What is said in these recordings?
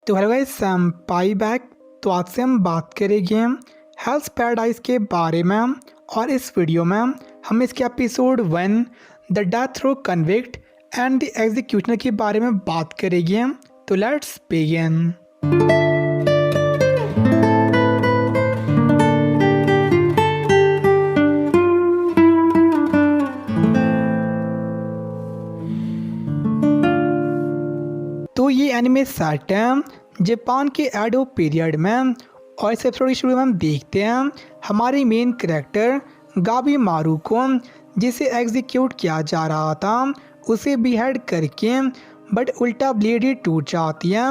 तो hello guys, पाई back. तो आज से हम बात करेंगे हेल्स पैराडाइज के बारे में और इस वीडियो में हम इसके episode 1 the death through convict and the executioner के बारे में बात करेंगे। तो लेट्स बिगिन। तो ये एनिमे सेट है जापान के एडो पीरियड में और इस एपिसोड की शुरू में हम देखते हैं हमारी मेन कैरेक्टर गाबी मारू को, जिसे एग्जीक्यूट किया जा रहा था, उसे बिहेड करके बट उल्टा ब्लेड ही टूट जाती है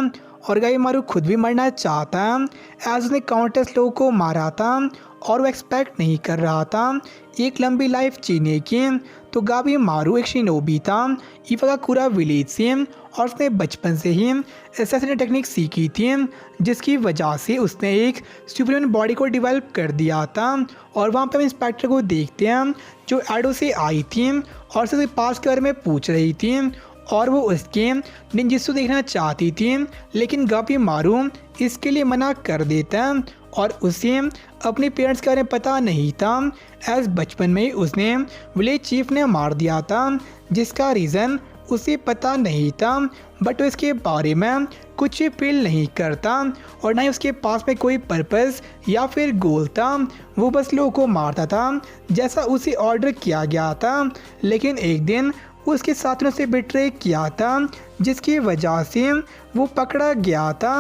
और गाबी मारू खुद भी मरना चाहता है एज उसने काउंटर्स लोगों को मारा था और वो एक्सपेक्ट नहीं कर रहा था एक लंबी लाइफ जीने की। तो गाबी मारू एक शिनोबी था इवा का पूरा विलेज से और उसने बचपन से ही असैसिन टेक्निक सीखी थी, जिसकी वजह से उसने एक सुपरमैन बॉडी को डेवलप कर दिया था। और वहाँ पे हम इंस्पेक्टर को देखते हैं जो एडो से आई थी और उससे पास के बारे में पूछ रही थी और वो उसके निंजित्सु देखना चाहती थी, लेकिन गाबी मारू इसके लिए मना कर देता है और उसे अपने पेरेंट्स के बारे में पता नहीं था एज बचपन में उसने विलेज चीफ ने मार दिया था, जिसका रीज़न उसे पता नहीं था। बट वो इसके बारे में कुछ फील नहीं करता और ना ही उसके पास में कोई पर्पस या फिर गोल था। वो बस लोगों को मारता था जैसा उसे ऑर्डर किया गया था, लेकिन एक दिन उसके साथ ने उसे बिट्रे किया था, जिसकी वजह से वो पकड़ा गया था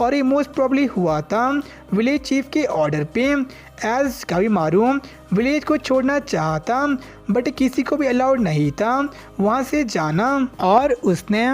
और ये मोस्ट प्रॉब्ली हुआ था विलेज चीफ के ऑर्डर पे एज गाबी मारू विलेज को छोड़ना चाहता बट किसी को भी अलाउड नहीं था वहाँ से जाना और उसने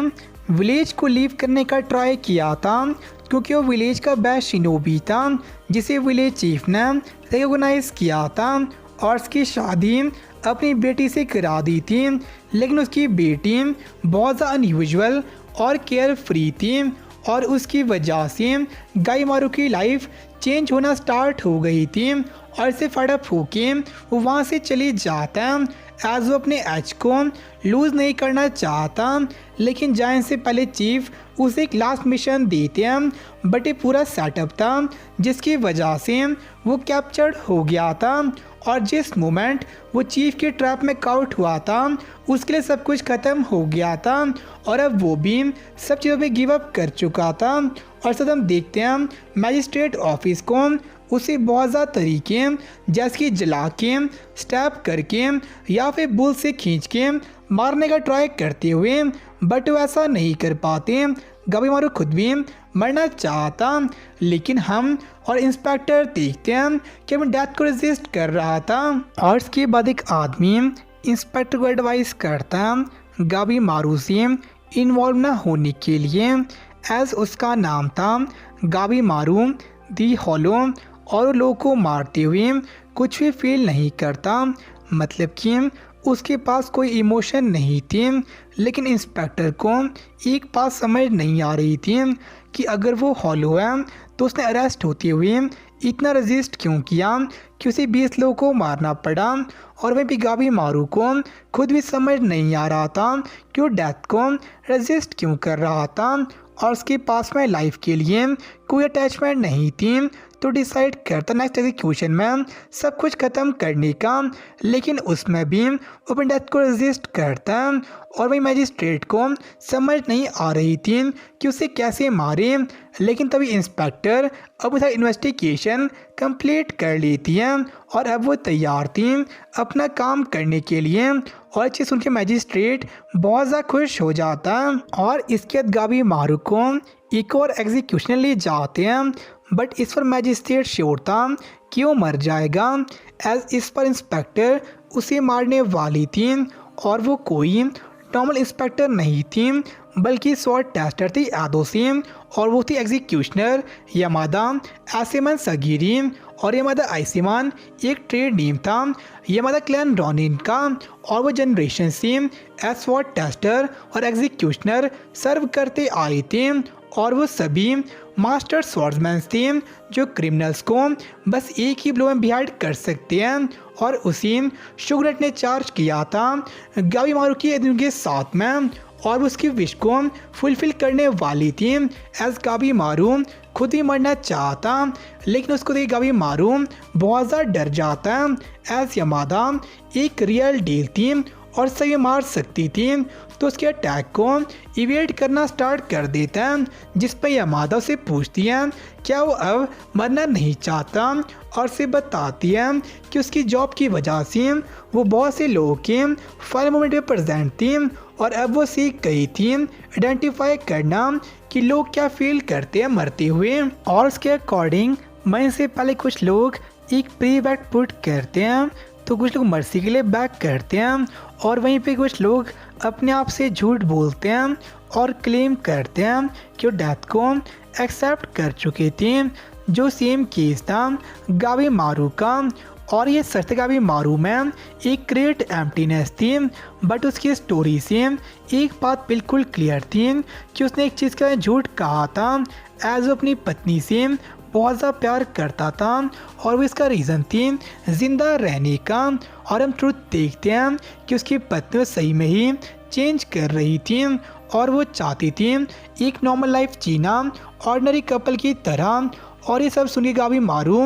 विलेज को लीव करने का ट्राई किया था क्योंकि वो विलेज का बेस्ट शिनोबी था जिसे विलेज चीफ ने रिकॉग्नाइज किया था और उसकी शादी अपनी बेटी से करा दी थी, लेकिन उसकी बेटी बहुत ज़्यादा अनयूजुअल और केयर फ्री थी और उसकी वजह से गाबी मारू की लाइफ चेंज होना स्टार्ट हो गई थी और इसे फडअप होके वो वहाँ से चली जाता है एज वो अपने एज को लूज़ नहीं करना चाहता। लेकिन जाने से पहले चीफ उसे एक लास्ट मिशन देते हैं बट ये पूरा सेटअप था जिसकी वजह से वो कैप्चर्ड हो गया था और जिस मोमेंट वो चीफ के ट्रैप में काउट हुआ था उसके लिए सब कुछ ख़त्म हो गया था और अब वो भी सब चीज़ों पे गिव अप कर चुका था। और सब हम देखते हैं मैजिस्ट्रेट ऑफिस को उसे बहुत ज़्यादा तरीके जैसे कि जला के, स्टैप करके या फिर बुल से खींच के मारने का ट्राई करते हुए, बट वो ऐसा नहीं कर पाते। गाबी मारू खुद भी मरना चाहता, लेकिन हम और इंस्पेक्टर देखते हैं कि वो डेथ को रेजिस्ट कर रहा था और इसके बाद एक आदमी इंस्पेक्टर को एडवाइस करता गाबी मारू से इन्वॉल्व ना होने के लिए एज उसका नाम था गाबी मारू दी हॉलो और लोगों को मारते हुए कुछ भी फील नहीं करता, मतलब कि उसके पास कोई इमोशन नहीं थी। लेकिन इंस्पेक्टर को एक बात समझ नहीं आ रही थी कि अगर वो हॉलो है तो उसने अरेस्ट होते हुए इतना रजिस्ट क्यों किया कि उसे 20 लोगों को मारना पड़ा। और वहीं पे गाबी मारू को खुद भी समझ नहीं आ रहा था कि वो डेथ को रजिस्ट क्यों कर रहा था और उसके पास में लाइफ के लिए कोई अटैचमेंट नहीं थी। तो डिसाइड करता नेक्स्ट एग्जीक्यूशन में सब कुछ ख़त्म करने का, लेकिन उसमें भी अपनी डेथ को रेजिस्ट करता और वही मैजिस्ट्रेट को समझ नहीं आ रही थी कि उसे कैसे मारे। लेकिन तभी इंस्पेक्टर अब उसका इन्वेस्टिगेशन कंप्लीट कर लेती है और अब वो तैयार थी अपना काम करने के लिए और चीज़ सुन के मैजिस्ट्रेट बहुत ज़्यादा खुश हो जाता और इसके बाद गाबी मारू को एक और एग्जीक्यूशन ले जाते हैं, बट इस पर मैजिस्ट्रेट श्योर था कि वो मर जाएगा एज इस पर इंस्पेक्टर उसे मारने वाली थी और वो कोई नॉर्मल इंस्पेक्टर नहीं थी बल्कि स्वॉट टेस्टर थी एडो से और वो थी एग्जीक्यूशनर यामादा आसिमान सगीरी। और यामादा आइसिमान एक ट्रेड नेम था यामादा क्लैन रॉनिन का और वो जनरेशन से एज स्वॉट टेस्टर और एग्जीक्यूशनर सर्व करते आए थे और वो सभी मास्टर स्वॉर्ड्समैन थे जो क्रिमिनल्स को बस एक ही ब्लो में बिहाइड कर सकते हैं और उसी शुगनेट ने चार्ज किया था गाबी मारू की के साथ में और उसकी विश को फुलफिल करने वाली थी। एज गाबी मारू खुद ही मरना चाहता, लेकिन उसको देख गाबी मारू बहुत ज़्यादा डर जाता है। एज यमादा एक रियल डील थी और सही मार सकती थी, तो उसके अटैक को इवेट करना स्टार्ट कर देता है, जिस पर यमादा से पूछती है क्या वो अब मरना नहीं चाहता, और से बताती है कि उसकी जॉब की वजह से वो बहुत से लोगों के फाइनल मोमेंट में प्रेजेंट थी, और अब वो सीख गई थी आइडेंटिफाई करना कि लोग क्या फील करते हैं मरते हुए। और उसके अकॉर्डिंग मरने से पहले कुछ लोग एक प्री बैक पुट करते हैं, तो कुछ लोग मर्सी के लिए बैक करते हैं, और वहीं पे कुछ लोग अपने आप से झूठ बोलते हैं और क्लेम करते हैं कि वो डेथ को एक्सेप्ट कर चुके थे, जो सेम केस था गाबी मारू का। और ये सच गाबी मारू में एक ग्रेट एम्प्टीनेस थी, बट उसकी स्टोरी से एक बात बिल्कुल क्लियर थी कि उसने एक चीज़ का झूठ कहा था, एज वो अपनी पत्नी से बहुत ज़्यादा प्यार करता था, और वो इसका रीज़न थी जिंदा रहने का। और हम ट्रुथ देखते हैं कि उसकी पत्नी सही में ही चेंज कर रही थी, और वो चाहती थी एक नॉर्मल लाइफ जीना ऑर्डिनरी कपल की तरह। और ये सब सुनकर गाबी मारू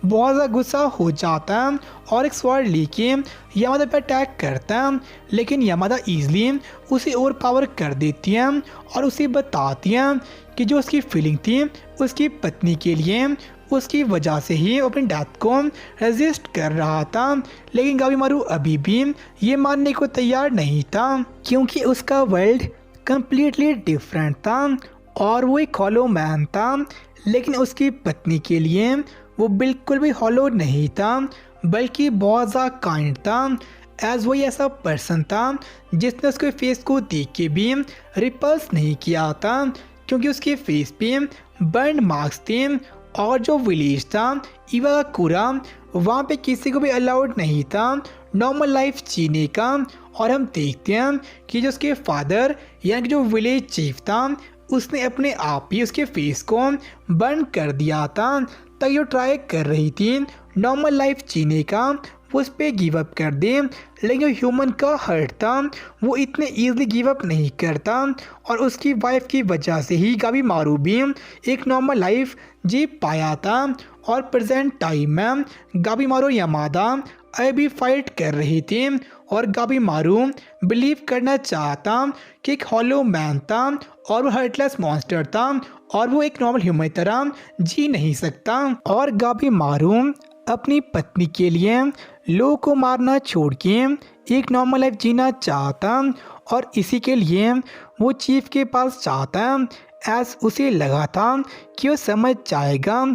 बहुत ज़्यादा गुस्सा हो जाता है और एक स्वॉर्ड लेके यमादा पे अटैक करता है, लेकिन यमादा ईजिली उसे ओवर पावर कर देती है और उसे बताती है कि जो उसकी फीलिंग थी उसकी पत्नी के लिए, उसकी वजह से ही अपनी डेथ को रेजिस्ट कर रहा था। लेकिन गाबी मारू अभी भी ये मानने को तैयार नहीं था, क्योंकि उसका वर्ल्ड कम्प्लीटली डिफरेंट था और वो एक हॉलो मैन था। लेकिन उसकी पत्नी के लिए वो बिल्कुल भी हॉलो नहीं था, बल्कि बहुत ज़्यादा काइंड था, एज वही ऐसा पर्सन था जिसने उसके फेस को देख के भी रिपल्स नहीं किया था, क्योंकि उसके फेस पे बर्न मार्क्स थे। और जो विलेज था इवाकुरा, वहाँ पे किसी को भी अलाउड नहीं था नॉर्मल लाइफ जीने का। और हम देखते हैं कि जो उसके फादर यानी कि जो विलेज चीफ था, उसने अपने आप ही उसके फेस को बर्न कर दिया था, ताकि वो ट्राई कर रही थी नॉर्मल लाइफ जीने का, वो उस पर गिव अप कर दे। लेकिन जो ह्यूमन का हर्ट था वो इतने ईजिली गिव अप नहीं करता, और उसकी वाइफ की वजह से ही गाबी मारू भी एक नॉर्मल लाइफ जी पाया था। और प्रेजेंट टाइम में गाबी मारू यमादा अभी फाइट कर रही थी, और गाबी मारू बिलीव करना चाहता कि एक हॉलो मैन था और वो हर्टलेस मॉन्स्टर था, और वो एक नॉर्मल ह्यूमन तरह जी नहीं सकता। और गाबी मारू अपनी पत्नी के लिए लोगों को मारना छोड़ के एक नॉर्मल लाइफ जीना चाहता, और इसी के लिए वो चीफ के पास चाहता, एज उसे लगा था कि वो समझ जाएगा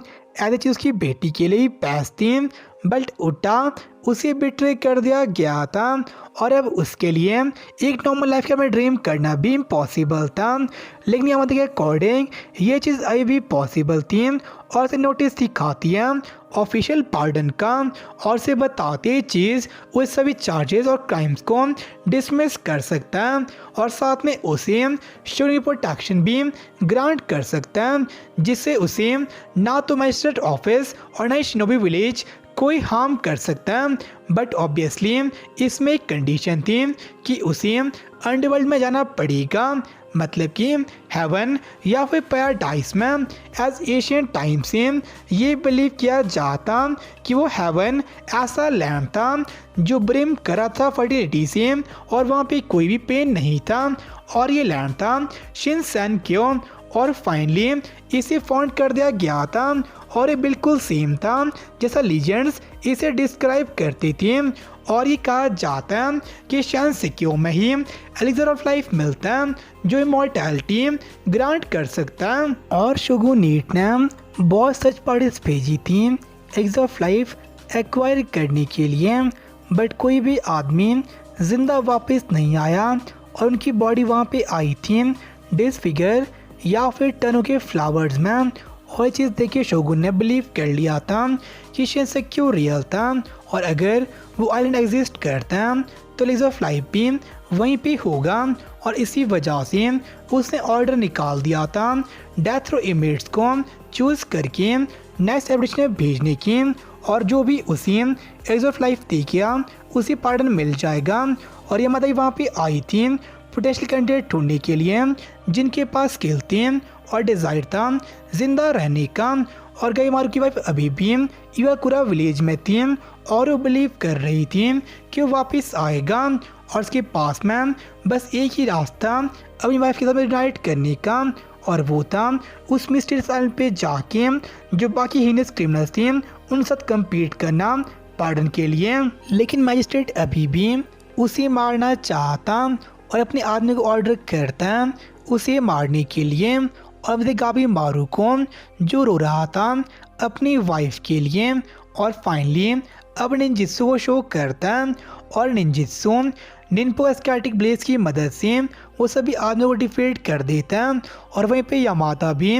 एज चीज उसकी बेटी के लिए पैस थी, बट उल्टा उसे बिट्रे कर दिया गया था, और अब उसके लिए एक नॉर्मल लाइफ का में ड्रीम करना भी इम्पॉसिबल था। लेकिन यमादा के अकॉर्डिंग ये चीज़ अभी भी पॉसिबल थी, और से नोटिस दिखाती है ऑफिशियल पार्डन का, और से बताते चीज़ वो सभी चार्जेस और क्राइम्स को डिसमिस कर सकता है, और साथ में उसे शूरी प्रोटेक्शन भी ग्रांट कर सकता है, जिससे उसे ना तो मजिस्ट्रेट ऑफिस और ना ही शिनोबी विलेज कोई हार्म कर सकता है। बट ऑब्वियसली इसमें एक कंडीशन थी कि उसे अंडरवर्ल्ड में जाना पड़ेगा, मतलब कि हेवन या फिर पैराडाइस में। एज एशियन टाइम से ये बिलीव किया जाता कि वो हेवन ऐसा लैंड था जो ब्रिम करा था फर्टिलिटी से, और वहाँ पे कोई भी पेन नहीं था, और ये लैंड था शिनसेनक्यो। और फाइनली इसे फाउंड कर दिया गया था, और ये बिल्कुल सेम था जैसा लीजेंड्स इसे डिस्क्राइब करती थी। और ये कहा जाता है कि शिनसेनक्यो में ही एलिक्सर ऑफ लाइफ मिलता है जो इमॉर्टैलिटी ग्रांट कर सकता है। और शोगुनेट ने बहुत सच पार्टीज भेजी थी एलिक्सर ऑफ लाइफ एक्वायर करने के लिए, बट कोई भी आदमी जिंदा वापस नहीं आया, और उनकी बॉडी वहाँ पे आई थी डिसफिगर या फिर टनों के फ्लावर्स में। और ये चीज़ देख के शोगुन ने बिलीव कर लिया था कि शिनसेनक्यो रियल था, और अगर वो आइलैंड एग्जिस्ट करता है तो एलिक्सर ऑफ लाइफ भी वहीं पे होगा। और इसी वजह से उसने ऑर्डर निकाल दिया था डेथ रो इमेट्स को चूज़ करके नेक्स्ट एडिशन में भेजने की, और जो भी उसे एलिक्सर ऑफ लाइफ देखेगा उसे पार्डन मिल जाएगा। और ये मतलब वहाँ पे आई थी पोटेंशियल कैंडिडेट ढूंढने के लिए जिनके पास स्किल थी और डिज़ायर था जिंदा रहने का। और गाइमारू की वाइफ अभी भी इवाकुरा विलेज में थी और वो बिलीव कर रही थी कि वो वापस आएगा और उसके पास में बस एक ही रास्ता अपनी वाइफ के साथ यूनाइट करने का, और वो था उस मिस्टीरियस आइलैंड पे जाके जो बाकी हीनस क्रिमिनल्स थे उन साथ कम्पीट करना पार्डन के लिए। लेकिन मैजिस्ट्रेट अभी भी उसे मारना चाहता और अपने आदमी को ऑर्डर करता उसे मारने के लिए। और अब गाबीमारू को जो रो रहा था अपनी वाइफ के लिए, और फाइनली अब निंजित्सु को शो करता और निंजित्सु निन्पो स्कैटिक ब्लेज की मदद से वो सभी आदमियों को डिफीट कर देता है। और वहीं पे यामाता भी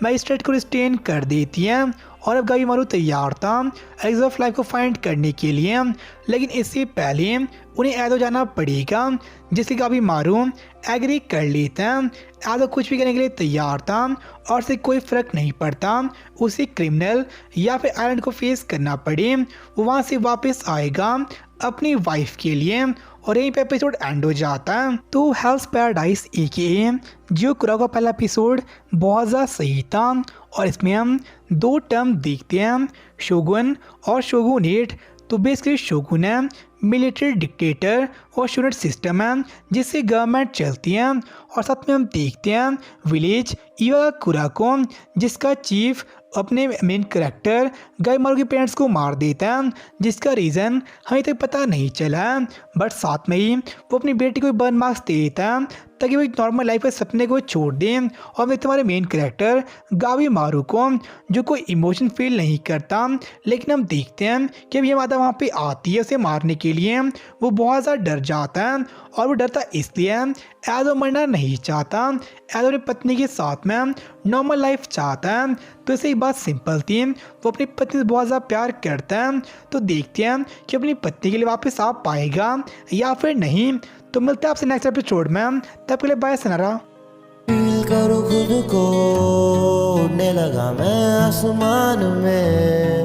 मैजिस्ट्रेट को रिस्टेन कर देती है। और अब गाबीमारू तैयार था एग्ज ऑफ लाइफ को फाइंड करने के लिए, लेकिन इससे पहले उन्हें एडो जाना पड़ेगा, जिससे गाबीमारू एग्री कर लेता है। एडो कुछ भी करने के लिए तैयार था और से कोई फर्क नहीं पड़ता उसे क्रिमिनल या फिर आइलैंड को फेस करना पड़े, वो वहाँ से वापस आएगा अपनी वाइफ के लिए। और यहीं पे एपिसोड एंड हो जाता है। तो हेल्स पैराडाइज AKA जियो कुरा का पहला एपिसोड बहुत ज़्यादा सही था, और इसमें हम 2 टर्म देखते हैं, शोगुन और शोगुनेट। तो बेसिकली शोगुन है मिलिट्री डिक्टेटर और शोगुनेट सिस्टम है जिससे गवर्नमेंट चलती है। और साथ में हम देखते हैं विलेज इवाकुरा को, जिसका चीफ अपने मेन कैरेक्टर गाबीमारू के पेरेंट्स को मार देता है, जिसका रीज़न हमें तक पता नहीं चला। बट साथ में ही वो अपनी बेटी को बर्न मार्क्स दे देता है ताकि वो एक नॉर्मल लाइफ के सपने को छोड़ दें। और मैं तुम्हारे मेन कैरेक्टर गाबीमारू को जो कोई इमोशन फील नहीं करता, लेकिन हम देखते हैं कि अब ये माता वहाँ पे आती है उसे मारने के लिए, वो बहुत ज़्यादा डर जाता है। और वो डरता इसलिए एडो मरना नहीं चाहता, एडो अपनी पत्नी के साथ में नॉर्मल लाइफ चाहता है। तो इसे एक बात सिंपल थी, वो अपनी पत्नी से बहुत ज़्यादा प्यार करता है। तो देखते हैं कि अपनी पत्नी के लिए वापस आ पाएगा या फिर नहीं। तो मिलते हैं आपसे नेक्स्ट एपिसोड में, तब के लिए बाय सनारा। फील करो खुद को, उड़ने लगा मैं आसमान में।